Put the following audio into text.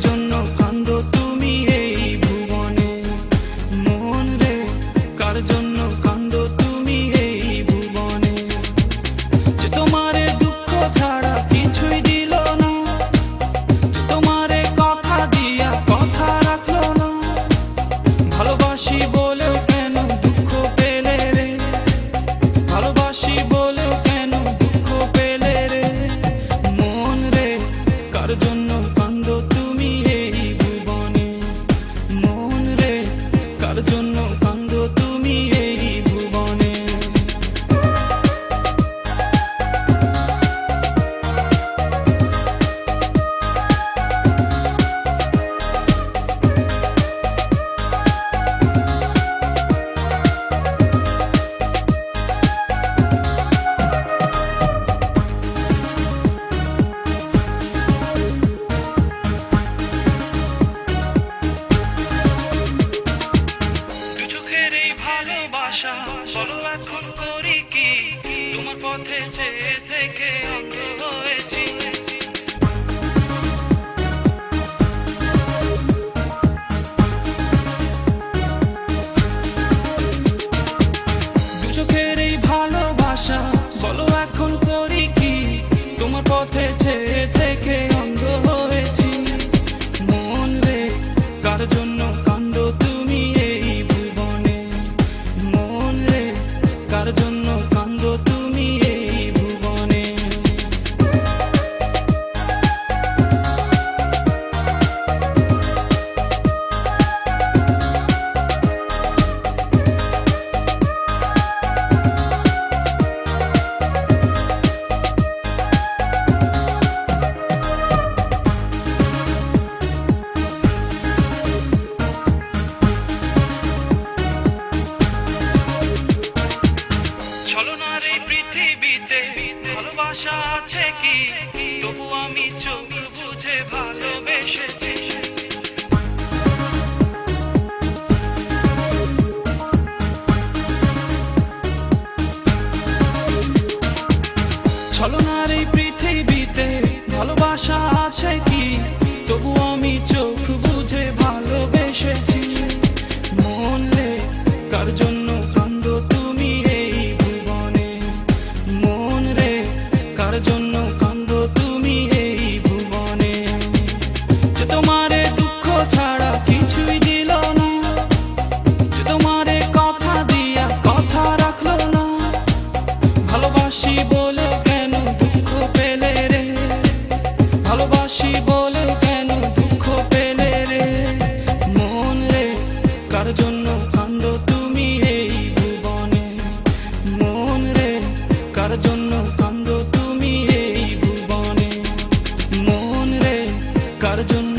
জন্য কান্দো তুমি এই ভুবনে? মন রে কার জন্য কান্দো তুমি এই ভুবনে? যে তোমারে দুঃখ ছাড়া কিছুই দিল না, তোমারে কথা দিয়া কথা রাখলো না। ভালোবাসি বলেও কেন দুঃখ পেলে রে, ভালোবাসি বলেও কেন দুঃখ পেলে রে? মন রে কার জন্য কান্দো তুমি এই ভুবনে? মন রে কার জন্য কান্দো তুমি এই ভুবনে? ভালোবাসা বলো এখন করি কি, তোমার পথে চেয়ে থেকে অন্ধ হয়েছি। দু চোখের এই ভালোবাসা বলো এখন করি কি, তোমার পথে চেয়ে থেকে অন্ধ হয়েছি। মন রে কার জন্য কান্দো তুমি এই ভুবনে? মন রে কার জন্য কান্দো তুমি এই ভুবনে? ছলনার এই পৃথিবীতে ভালোবাসা আছে কি, তবু আমি চোখ বুঝে ভালোবেসেছি। ছলনার এই পৃথিবীতে ভালোবাসা আছে কি, তবু আমি চোখ বুঝে ভালোবেসেছি। মন রে কার জন্য কান্দো তুমি এই ভুবনে? মন রে কার জন্য কান্দো তুমি এই ভুবনে? যে তোমারে দুঃখ ছাড়া কিছুই দিল না, যে তোমারে কথা দিয়া কথা রাখলো না। ভালোবাসি বলে কেন দুঃখ পেলে রে, ভালোবাসি বলে কেন দুঃখ পেলে রে? মন রে কার জন্য কান্দো তুমি এই ভুবনে? মন রে কার জন্য কান্দো তুমি এই ভুবনে? মন রে কার জন্য